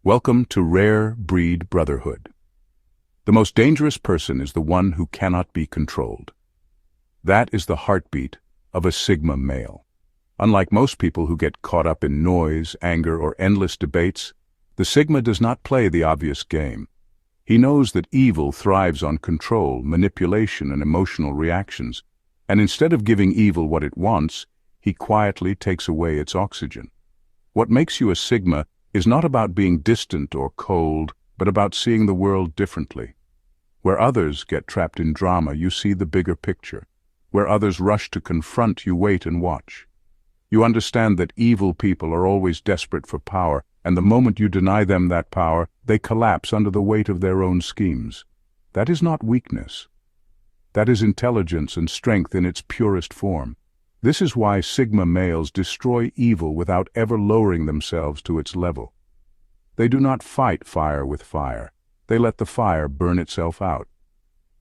Welcome to Rare Breed Brotherhood. The most dangerous person is the one who cannot be controlled. That is the heartbeat of a Sigma male. Unlike most people who get caught up in noise, anger, or endless debates, the Sigma does not play the obvious game. He knows that evil thrives on control, manipulation, and emotional reactions, and instead of giving evil what it wants, he quietly takes away its oxygen. What makes you a Sigma is not about being distant or cold, but about seeing the world differently. Where others get trapped in drama, you see the bigger picture. Where others rush to confront, you wait and watch. You understand that evil people are always desperate for power, and the moment you deny them that power, they collapse under the weight of their own schemes. That is not weakness. That is intelligence and strength in its purest form. This is why Sigma males destroy evil without ever lowering themselves to its level. They do not fight fire with fire. They let the fire burn itself out.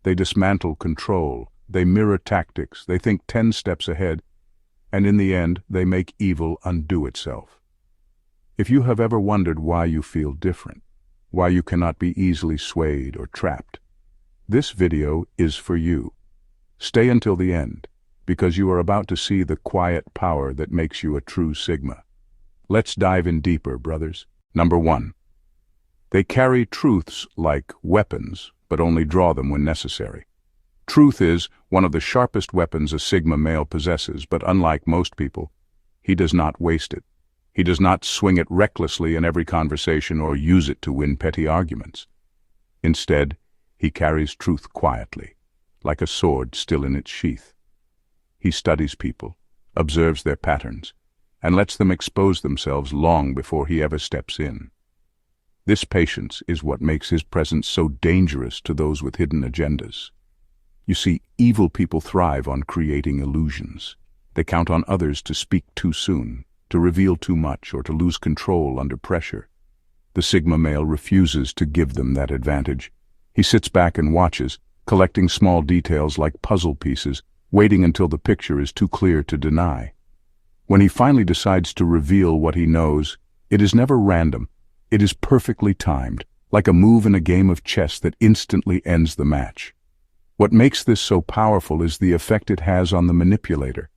They dismantle control. They mirror tactics. They think 10 steps ahead, and in the end, they make evil undo itself. If you have ever wondered why you feel different, why you cannot be easily swayed or trapped, this video is for you. Stay until the end, because you are about to see the quiet power that makes you a true Sigma. Let's dive in deeper, brothers. Number 1. They carry truths like weapons, but only draw them when necessary. Truth is one of the sharpest weapons a Sigma male possesses, but unlike most people, he does not waste it. He does not swing it recklessly in every conversation or use it to win petty arguments. Instead, he carries truth quietly, like a sword still in its sheath. He studies people, observes their patterns, and lets them expose themselves long before he ever steps in. This patience is what makes his presence so dangerous to those with hidden agendas. You see, evil people thrive on creating illusions. They count on others to speak too soon, to reveal too much, or to lose control under pressure. The Sigma male refuses to give them that advantage. He sits back and watches, collecting small details like puzzle pieces, waiting until the picture is too clear to deny. When he finally decides to reveal what he knows, it is never random. It is perfectly timed, like a move in a game of chess that instantly ends the match. What makes this so powerful is the effect it has on the manipulator.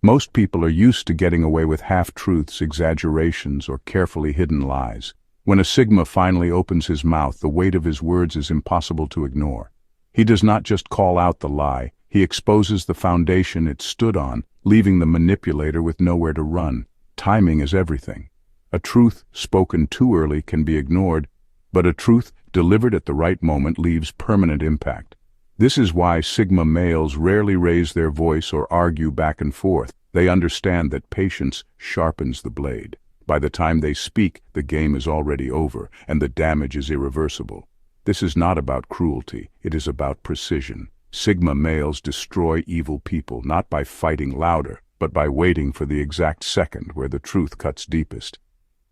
Most people are used to getting away with half-truths, exaggerations, or carefully hidden lies. When a Sigma finally opens his mouth, the weight of his words is impossible to ignore. He does not just call out the lie, he exposes the foundation it stood on, leaving the manipulator with nowhere to run. Timing is everything. A truth spoken too early can be ignored, but a truth delivered at the right moment leaves permanent impact. This is why Sigma males rarely raise their voice or argue back and forth. They understand that patience sharpens the blade. By the time they speak, the game is already over, and the damage is irreversible. This is not about cruelty, it is about precision. Sigma males destroy evil people not by fighting louder, but by waiting for the exact second where the truth cuts deepest.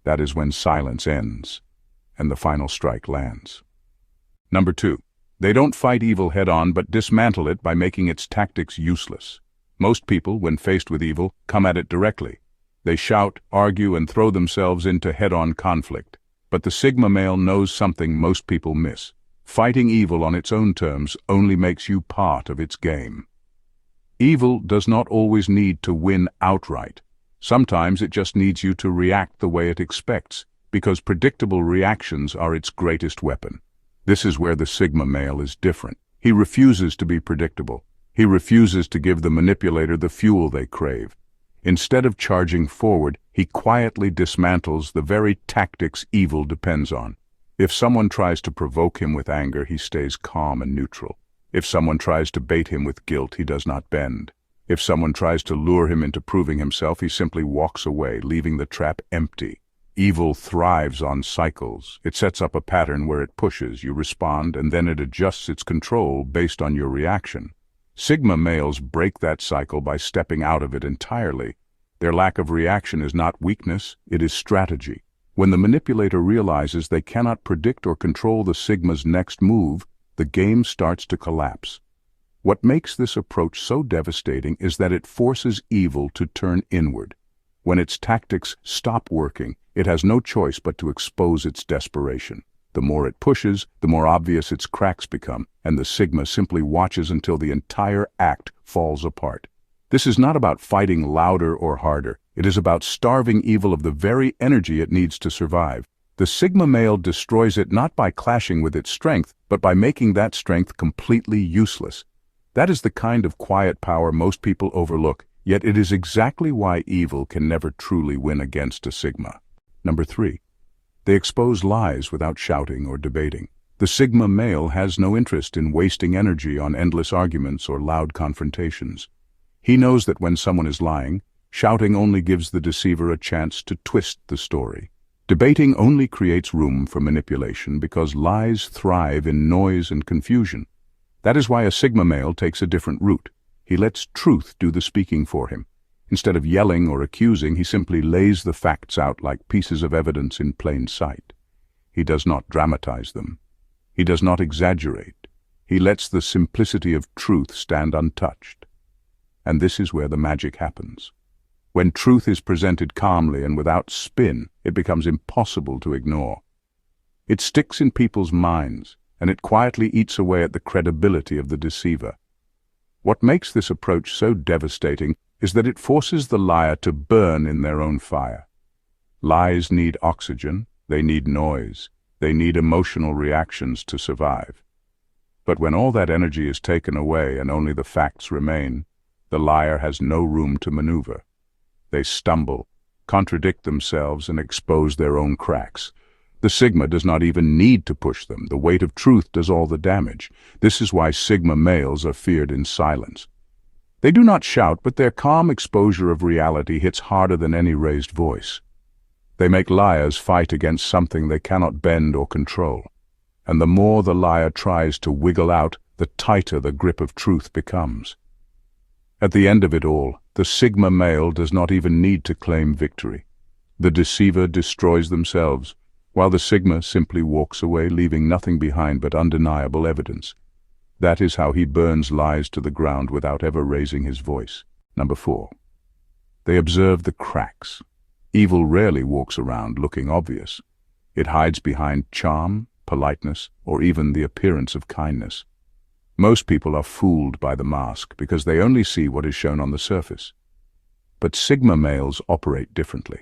That is when silence ends, and the final strike lands. Number 2. They don't fight evil head-on, but dismantle it by making its tactics useless. Most people, when faced with evil, come at it directly. They shout, argue, and throw themselves into head-on conflict. But the Sigma male knows something most people miss. Fighting evil on its own terms only makes you part of its game. Evil does not always need to win outright. Sometimes it just needs you to react the way it expects, because predictable reactions are its greatest weapon. This is where the Sigma male is different. He refuses to be predictable. He refuses to give the manipulator the fuel they crave. Instead of charging forward, he quietly dismantles the very tactics evil depends on. If someone tries to provoke him with anger, he stays calm and neutral. If someone tries to bait him with guilt, he does not bend. If someone tries to lure him into proving himself, he simply walks away, leaving the trap empty. Evil thrives on cycles. It sets up a pattern where it pushes, you respond, and then it adjusts its control based on your reaction. Sigma males break that cycle by stepping out of it entirely. Their lack of reaction is not weakness, it is strategy. When the manipulator realizes they cannot predict or control the Sigma's next move, the game starts to collapse. What makes this approach so devastating is that it forces evil to turn inward. When its tactics stop working, it has no choice but to expose its desperation. The more it pushes, the more obvious its cracks become, and the Sigma simply watches until the entire act falls apart. This is not about fighting louder or harder. It is about starving evil of the very energy it needs to survive. The Sigma male destroys it not by clashing with its strength, but by making that strength completely useless. That is the kind of quiet power most people overlook, yet it is exactly why evil can never truly win against a Sigma. Number 3. They expose lies without shouting or debating. The Sigma male has no interest in wasting energy on endless arguments or loud confrontations. He knows that when someone is lying, shouting only gives the deceiver a chance to twist the story. Debating only creates room for manipulation because lies thrive in noise and confusion. That is why a Sigma male takes a different route. He lets truth do the speaking for him. Instead of yelling or accusing, he simply lays the facts out like pieces of evidence in plain sight. He does not dramatize them. He does not exaggerate. He lets the simplicity of truth stand untouched. And this is where the magic happens. When truth is presented calmly and without spin, it becomes impossible to ignore. It sticks in people's minds, and it quietly eats away at the credibility of the deceiver. What makes this approach so devastating is that it forces the liar to burn in their own fire. Lies need oxygen, they need noise, they need emotional reactions to survive. But when all that energy is taken away and only the facts remain, the liar has no room to maneuver. They stumble, contradict themselves, and expose their own cracks. The Sigma does not even need to push them. The weight of truth does all the damage. This is why Sigma males are feared in silence. They do not shout, but their calm exposure of reality hits harder than any raised voice. They make liars fight against something they cannot bend or control. And the more the liar tries to wiggle out, the tighter the grip of truth becomes. At the end of it all, the Sigma male does not even need to claim victory. The deceiver destroys themselves, while the Sigma simply walks away, leaving nothing behind but undeniable evidence. That is how he burns lies to the ground without ever raising his voice. Number 4. They observe the cracks. Evil rarely walks around looking obvious. It hides behind charm, politeness, or even the appearance of kindness. Most people are fooled by the mask because they only see what is shown on the surface. But Sigma males operate differently.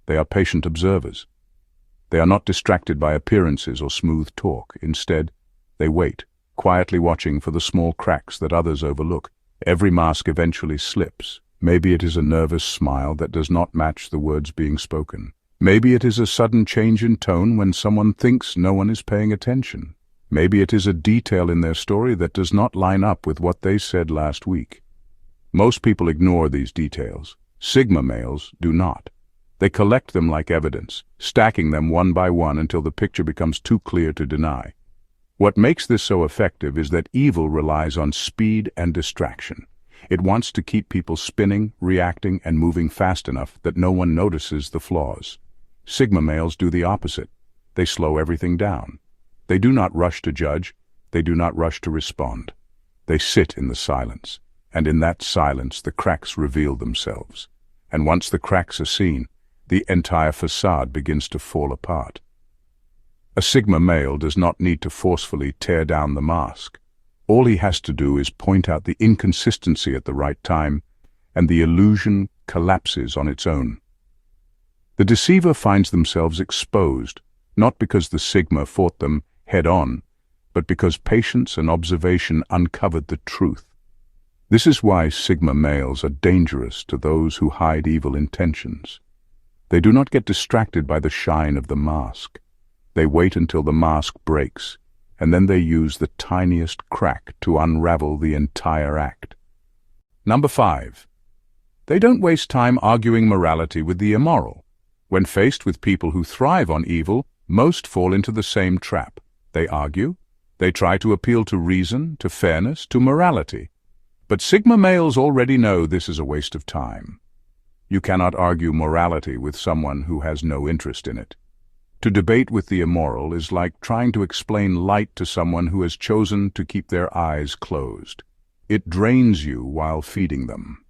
They are patient observers. They are not distracted by appearances or smooth talk. Instead, they wait, quietly watching for the small cracks that others overlook. Every mask eventually slips. Maybe it is a nervous smile that does not match the words being spoken. Maybe it is a sudden change in tone when someone thinks no one is paying attention. Maybe it is a detail in their story that does not line up with what they said last week. Most people ignore these details. Sigma males do not. They collect them like evidence, stacking them one by one until the picture becomes too clear to deny. What makes this so effective is that evil relies on speed and distraction. It wants to keep people spinning, reacting, and moving fast enough that no one notices the flaws. Sigma males do the opposite. They slow everything down. They do not rush to judge. They do not rush to respond. They sit in the silence, and in that silence the cracks reveal themselves. And once the cracks are seen, the entire facade begins to fall apart. A Sigma male does not need to forcefully tear down the mask. All he has to do is point out the inconsistency at the right time, and the illusion collapses on its own. The deceiver finds themselves exposed, not because the Sigma fought them head-on, but because patience and observation uncovered the truth. This is why Sigma males are dangerous to those who hide evil intentions. They do not get distracted by the shine of the mask. They wait until the mask breaks, and then they use the tiniest crack to unravel the entire act. Number 5. They don't waste time arguing morality with the immoral. When faced with people who thrive on evil, most fall into the same trap. They argue. They try to appeal to reason, to fairness, to morality. But Sigma males already know this is a waste of time. You cannot argue morality with someone who has no interest in it. To debate with the immoral is like trying to explain light to someone who has chosen to keep their eyes closed. It drains you while feeding them.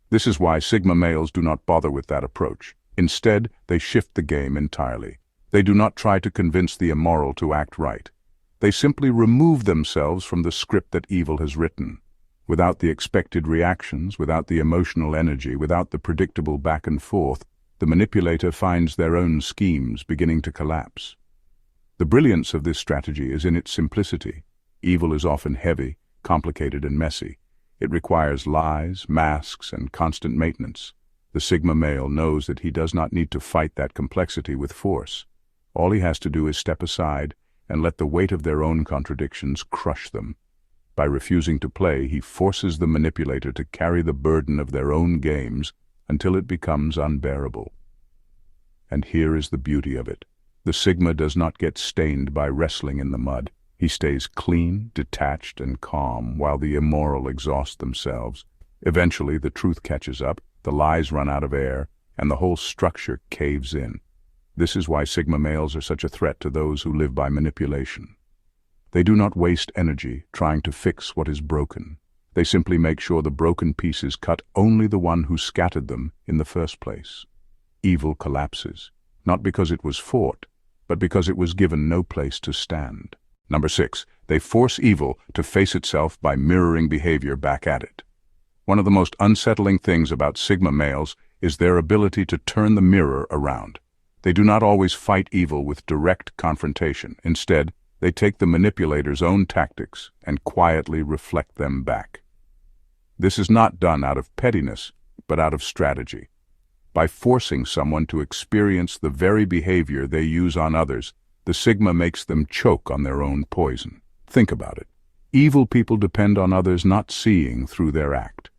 This is why Sigma males do not bother with that approach. Instead, they shift the game entirely. They do not try to convince the immoral to act right. They simply remove themselves from the script that evil has written. Without the expected reactions, without the emotional energy, without the predictable back and forth, the manipulator finds their own schemes beginning to collapse. The brilliance of this strategy is in its simplicity. Evil is often heavy, complicated, and messy. It requires lies, masks, and constant maintenance. The Sigma male knows that he does not need to fight that complexity with force. All he has to do is step aside and let the weight of their own contradictions crush them. By refusing to play, he forces the manipulator to carry the burden of their own games until it becomes unbearable. And here is the beauty of it. The Sigma does not get stained by wrestling in the mud. He stays clean, detached, and calm while the immoral exhaust themselves. Eventually, the truth catches up, the lies run out of air, and the whole structure caves in. This is why Sigma males are such a threat to those who live by manipulation. They do not waste energy trying to fix what is broken. They simply make sure the broken pieces cut only the one who scattered them in the first place. Evil collapses, not because it was fought, but because it was given no place to stand. Number 6, they force evil to face itself by mirroring behavior back at it. One of the most unsettling things about Sigma males is their ability to turn the mirror around. They do not always fight evil with direct confrontation. Instead, they take the manipulator's own tactics and quietly reflect them back. This is not done out of pettiness, but out of strategy. By forcing someone to experience the very behavior they use on others, the Sigma makes them choke on their own poison. Think about it. Evil people depend on others not seeing through their act.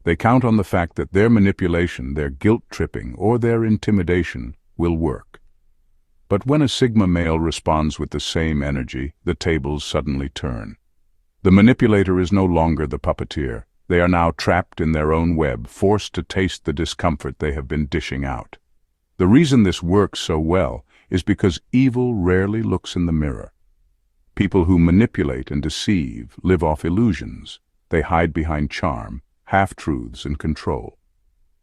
They count on the fact that their manipulation, their guilt-tripping, or their intimidation will work. But when a Sigma male responds with the same energy, the tables suddenly turn. The manipulator is no longer the puppeteer. They are now trapped in their own web, forced to taste the discomfort they have been dishing out. The reason this works so well is because evil rarely looks in the mirror. People who manipulate and deceive live off illusions. They hide behind charm, half-truths, and control.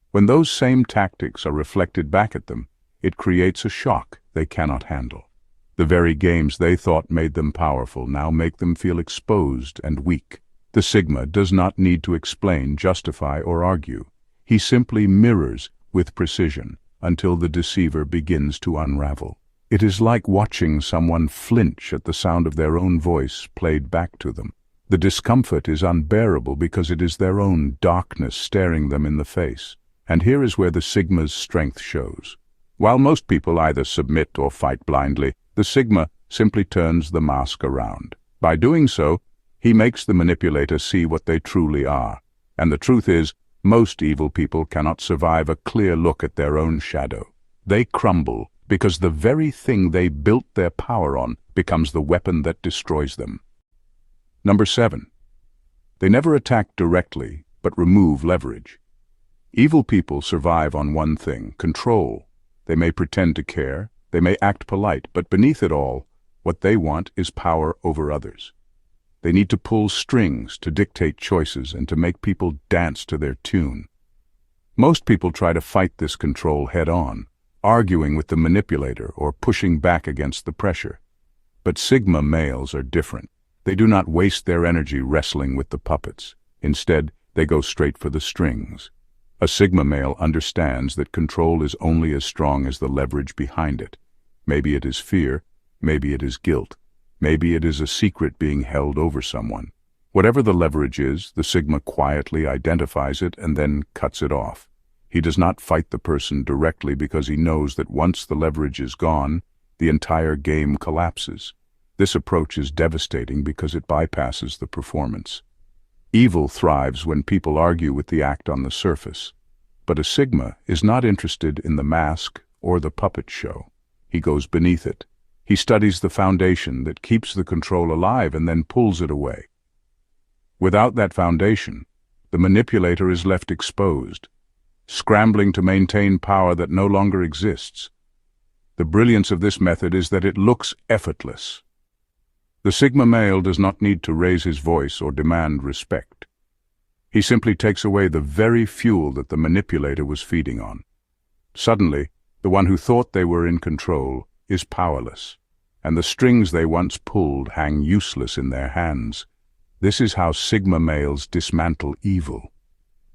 When those same tactics are reflected back at them, it creates a shock they cannot handle. The very games they thought made them powerful now make them feel exposed and weak. The Sigma does not need to explain, justify, or argue. He simply mirrors with precision until the deceiver begins to unravel. It is like watching someone flinch at the sound of their own voice played back to them. The discomfort is unbearable because it is their own darkness staring them in the face. And here is where the Sigma's strength shows. While most people either submit or fight blindly, the Sigma simply turns the mask around. By doing so, he makes the manipulator see what they truly are. And the truth is, most evil people cannot survive a clear look at their own shadow. They crumble because the very thing they built their power on becomes the weapon that destroys them. Number 7. They never attack directly, but remove leverage. Evil people survive on one thing: control. They may pretend to care, they may act polite, but beneath it all, what they want is power over others. They need to pull strings to dictate choices and to make people dance to their tune. Most people try to fight this control head-on, arguing with the manipulator or pushing back against the pressure. But Sigma males are different. They do not waste their energy wrestling with the puppets. Instead, they go straight for the strings. A Sigma male understands that control is only as strong as the leverage behind it. Maybe it is fear, maybe it is guilt, maybe it is a secret being held over someone. Whatever the leverage is, the Sigma quietly identifies it and then cuts it off. He does not fight the person directly because he knows that once the leverage is gone, the entire game collapses. This approach is devastating because it bypasses the performance. Evil thrives when people argue with the act on the surface. But a Sigma is not interested in the mask or the puppet show. He goes beneath it. He studies the foundation that keeps the control alive and then pulls it away. Without that foundation, the manipulator is left exposed, scrambling to maintain power that no longer exists. The brilliance of this method is that it looks effortless. The Sigma male does not need to raise his voice or demand respect. He simply takes away the very fuel that the manipulator was feeding on. Suddenly, the one who thought they were in control is powerless, and the strings they once pulled hang useless in their hands. This is how Sigma males dismantle evil.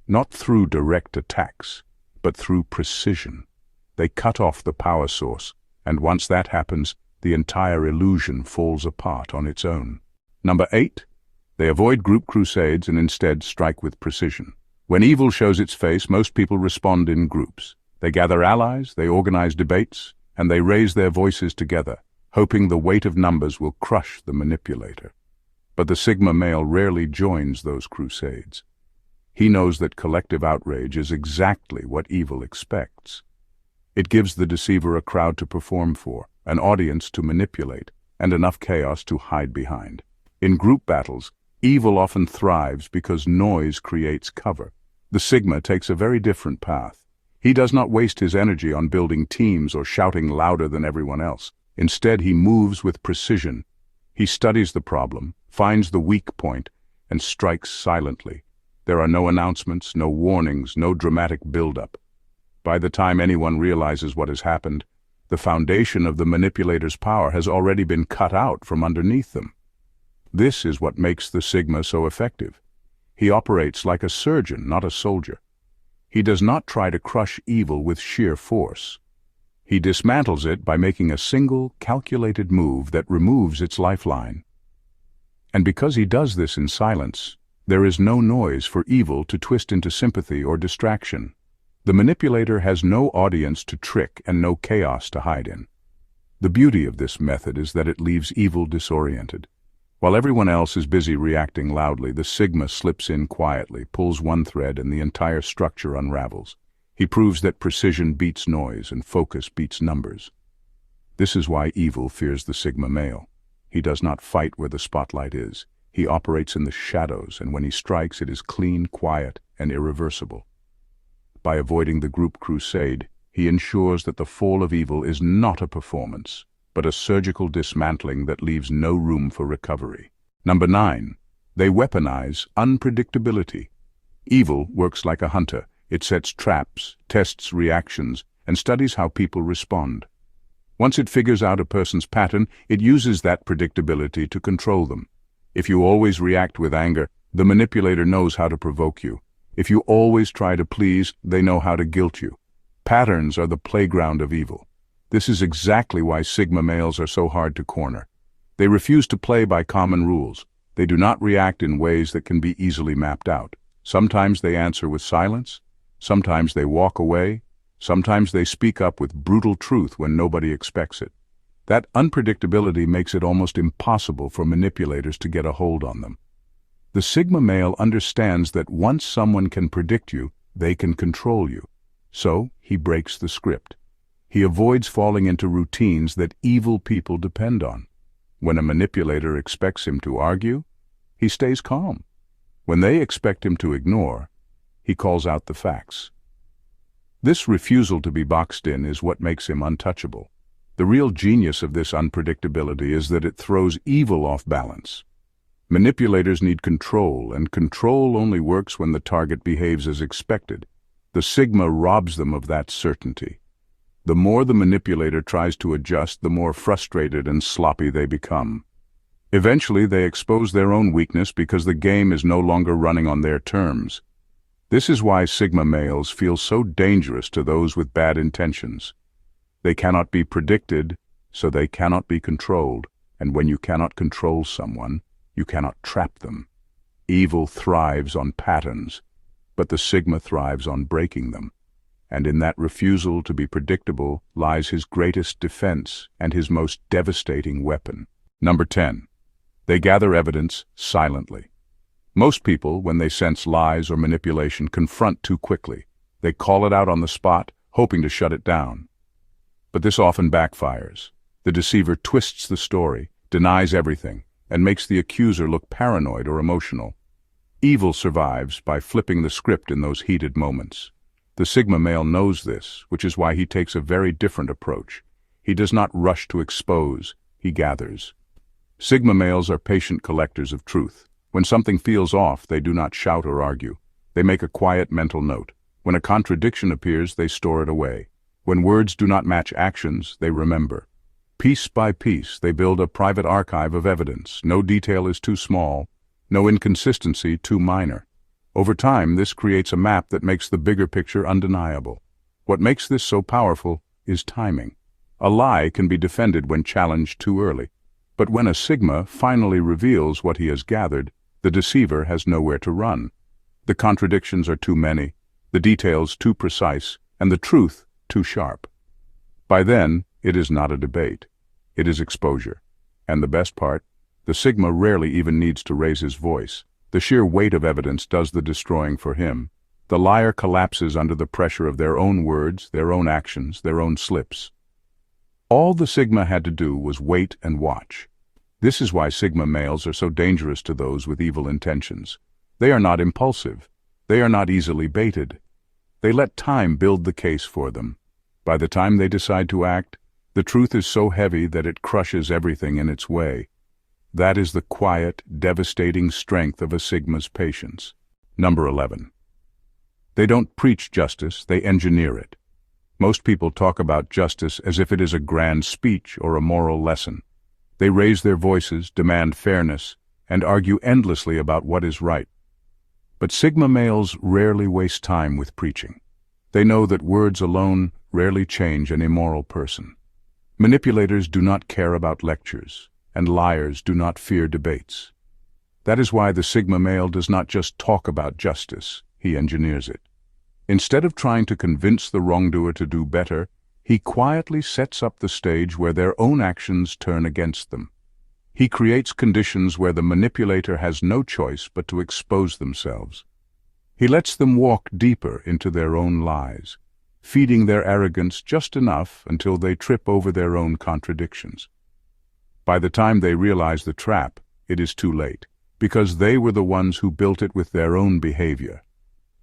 Not through direct attacks, but through precision. They cut off the power source, and once that happens, the entire illusion falls apart on its own. Number 8. They avoid group crusades and instead strike with precision. When evil shows its face, most people respond in groups. They gather allies, they organize debates, and they raise their voices together, hoping the weight of numbers will crush the manipulator. But the Sigma male rarely joins those crusades. He knows that collective outrage is exactly what evil expects. It gives the deceiver a crowd to perform for, an audience to manipulate, and enough chaos to hide behind. In group battles, evil often thrives because noise creates cover. The Sigma takes a very different path. He does not waste his energy on building teams or shouting louder than everyone else. Instead, he moves with precision. He studies the problem, finds the weak point, and strikes silently. There are no announcements, no warnings, no dramatic build-up. By the time anyone realizes what has happened, the foundation of the manipulator's power has already been cut out from underneath them. This is what makes the Sigma so effective. He operates like a surgeon, not a soldier. He does not try to crush evil with sheer force. He dismantles it by making a single, calculated move that removes its lifeline. And because he does this in silence, there is no noise for evil to twist into sympathy or distraction. The manipulator has no audience to trick and no chaos to hide in. The beauty of this method is that it leaves evil disoriented. While everyone else is busy reacting loudly, the Sigma slips in quietly, pulls one thread, and the entire structure unravels. He proves that precision beats noise and focus beats numbers. This is why evil fears the Sigma male. He does not fight where the spotlight is. He operates in the shadows, and when he strikes, it is clean, quiet, and irreversible. By avoiding the group crusade, he ensures that the fall of evil is not a performance, but a surgical dismantling that leaves no room for recovery. Number 9. They weaponize unpredictability. Evil works like a hunter. It sets traps, tests reactions, and studies how people respond. Once it figures out a person's pattern, it uses that predictability to control them. If you always react with anger, the manipulator knows how to provoke you. If you always try to please, they know how to guilt you. Patterns are the playground of evil. This is exactly why Sigma males are so hard to corner. They refuse to play by common rules. They do not react in ways that can be easily mapped out. Sometimes they answer with silence. Sometimes they walk away. Sometimes they speak up with brutal truth when nobody expects it. That unpredictability makes it almost impossible for manipulators to get a hold on them. The Sigma male understands that once someone can predict you, they can control you. So he breaks the script. He avoids falling into routines that evil people depend on. When a manipulator expects him to argue, he stays calm. When they expect him to ignore, he calls out the facts. This refusal to be boxed in is what makes him untouchable. The real genius of this unpredictability is that it throws evil off balance. Manipulators need control, and control only works when the target behaves as expected. The Sigma robs them of that certainty. The more the manipulator tries to adjust, the more frustrated and sloppy they become. Eventually, they expose their own weakness because the game is no longer running on their terms. This is why Sigma males feel so dangerous to those with bad intentions. They cannot be predicted, so they cannot be controlled, and when you cannot control someone, you cannot trap them. Evil thrives on patterns, but the Sigma thrives on breaking them. And in that refusal to be predictable lies his greatest defense and his most devastating weapon. Number 10. They gather evidence silently. Most people, when they sense lies or manipulation, confront too quickly. They call it out on the spot, hoping to shut it down. But this often backfires. The deceiver twists the story, denies everything, and makes the accuser look paranoid or emotional. Evil survives by flipping the script in those heated moments. The Sigma male knows this, which is why he takes a very different approach. He does not rush to expose, he gathers. Sigma males are patient collectors of truth. When something feels off, they do not shout or argue. They make a quiet mental note. When a contradiction appears, they store it away. When words do not match actions, they remember. Piece by piece, they build a private archive of evidence. No detail is too small, no inconsistency too minor. Over time, this creates a map that makes the bigger picture undeniable. What makes this so powerful is timing. A lie can be defended when challenged too early. But when a Sigma finally reveals what he has gathered, the deceiver has nowhere to run. The contradictions are too many, the details too precise, and the truth too sharp. By then, it is not a debate. It is exposure. And the best part, the Sigma rarely even needs to raise his voice. The sheer weight of evidence does the destroying for him. The liar collapses under the pressure of their own words, their own actions, their own slips. All the Sigma had to do was wait and watch. This is why Sigma males are so dangerous to those with evil intentions. They are not impulsive. They are not easily baited. They let time build the case for them. By the time they decide to act, the truth is so heavy that it crushes everything in its way. That is the quiet, devastating strength of a Sigma's patience. Number 11. They don't preach justice, they engineer it. Most people talk about justice as if it is a grand speech or a moral lesson. They raise their voices, demand fairness, and argue endlessly about what is right. But Sigma males rarely waste time with preaching. They know that words alone rarely change an immoral person. Manipulators do not care about lectures, and liars do not fear debates. That is why the Sigma male does not just talk about justice, he engineers it. Instead of trying to convince the wrongdoer to do better, he quietly sets up the stage where their own actions turn against them. He creates conditions where the manipulator has no choice but to expose themselves. He lets them walk deeper into their own lies, feeding their arrogance just enough until they trip over their own contradictions. By the time they realize the trap, it is too late, because they were the ones who built it with their own behavior.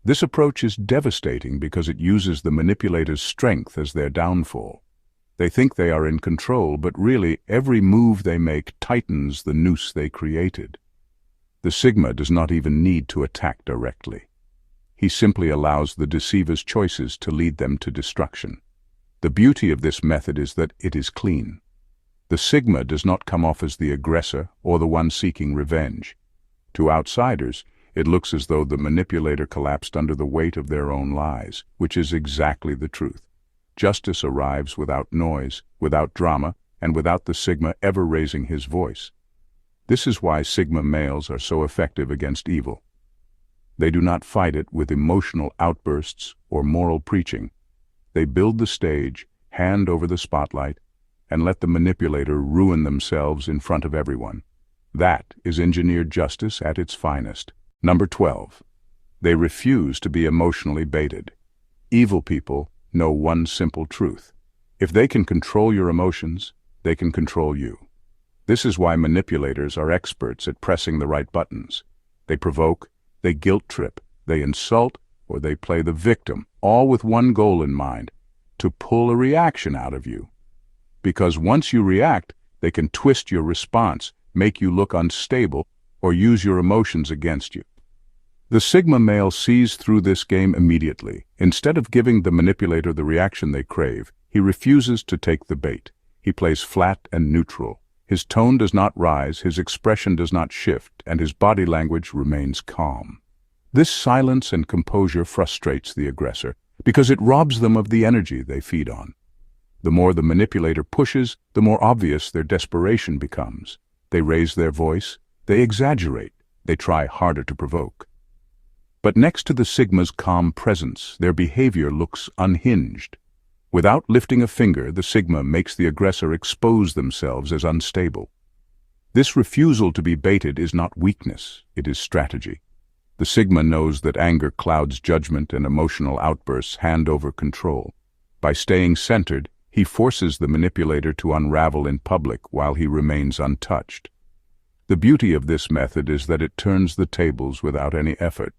This approach is devastating because it uses the manipulator's strength as their downfall. They think they are in control, but really every move they make tightens the noose they created. The Sigma does not even need to attack directly. He simply allows the deceiver's choices to lead them to destruction. The beauty of this method is that it is clean. The Sigma does not come off as the aggressor or the one seeking revenge. To outsiders, it looks as though the manipulator collapsed under the weight of their own lies, which is exactly the truth. Justice arrives without noise, without drama, and without the Sigma ever raising his voice. This is why Sigma males are so effective against evil. They do not fight it with emotional outbursts or moral preaching. They build the stage, hand over the spotlight, and let the manipulator ruin themselves in front of everyone. That is engineered justice at its finest. Number 12. They refuse to be emotionally baited. Evil people know one simple truth. If they can control your emotions, they can control you. This is why manipulators are experts at pressing the right buttons. They provoke, they guilt trip, they insult, or they play the victim, all with one goal in mind: to pull a reaction out of you. Because once you react, they can twist your response, make you look unstable, or use your emotions against you. The Sigma male sees through this game immediately. Instead of giving the manipulator the reaction they crave, he refuses to take the bait. He plays flat and neutral. His tone does not rise, his expression does not shift, and his body language remains calm. This silence and composure frustrates the aggressor, because it robs them of the energy they feed on. The more the manipulator pushes, the more obvious their desperation becomes. They raise their voice, they exaggerate, they try harder to provoke. But next to the Sigma's calm presence, their behavior looks unhinged. Without lifting a finger, the Sigma makes the aggressor expose themselves as unstable. This refusal to be baited is not weakness, it is strategy. The Sigma knows that anger clouds judgment and emotional outbursts hand over control. By staying centered, he forces the manipulator to unravel in public while he remains untouched. The beauty of this method is that it turns the tables without any effort.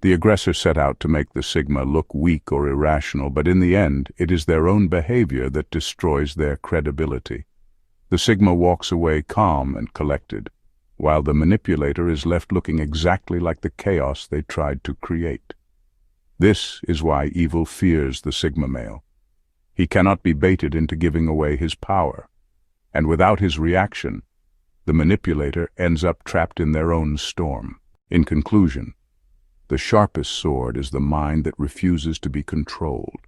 The aggressor set out to make the Sigma look weak or irrational, but in the end, it is their own behavior that destroys their credibility. The Sigma walks away calm and collected. while the manipulator is left looking exactly like the chaos they tried to create. This is why evil fears the Sigma male. He cannot be baited into giving away his power, and without his reaction, the manipulator ends up trapped in their own storm. In conclusion, the sharpest sword is the mind that refuses to be controlled.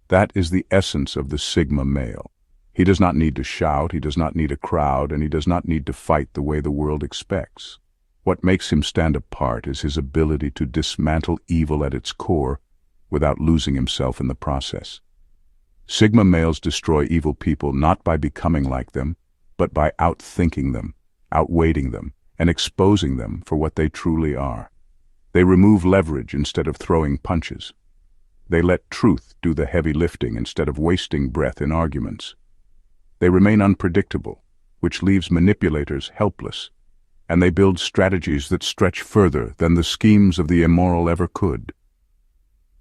That is the essence of the Sigma male. He does not need to shout, he does not need a crowd, and he does not need to fight the way the world expects. What makes him stand apart is his ability to dismantle evil at its core without losing himself in the process. Sigma males destroy evil people not by becoming like them, but by outthinking them, outweighting them, and exposing them for what they truly are. They remove leverage instead of throwing punches. They let truth do the heavy lifting instead of wasting breath in arguments. They remain unpredictable, which leaves manipulators helpless, and they build strategies that stretch further than the schemes of the immoral ever could.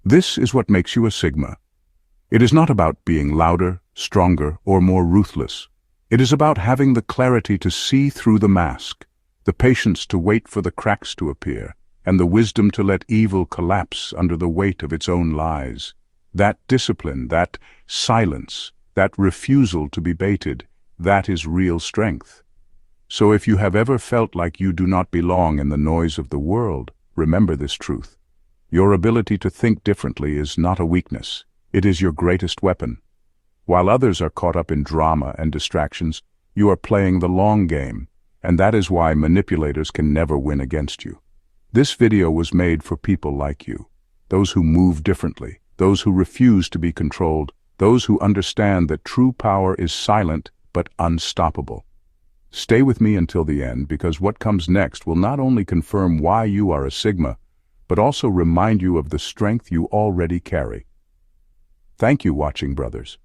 This is what makes you a Sigma. It is not about being louder, stronger, or more ruthless. It is about having the clarity to see through the mask, the patience to wait for the cracks to appear, and the wisdom to let evil collapse under the weight of its own lies. That discipline, that silence, that refusal to be baited, that is real strength. So if you have ever felt like you do not belong in the noise of the world, remember this truth. Your ability to think differently is not a weakness. It is your greatest weapon. While others are caught up in drama and distractions, you are playing the long game, and that is why manipulators can never win against you. This video was made for people like you, those who move differently, those who refuse to be controlled, those who understand that true power is silent but unstoppable. Stay with me until the end, because what comes next will not only confirm why you are a Sigma, but also remind you of the strength you already carry. Thank you, watching brothers.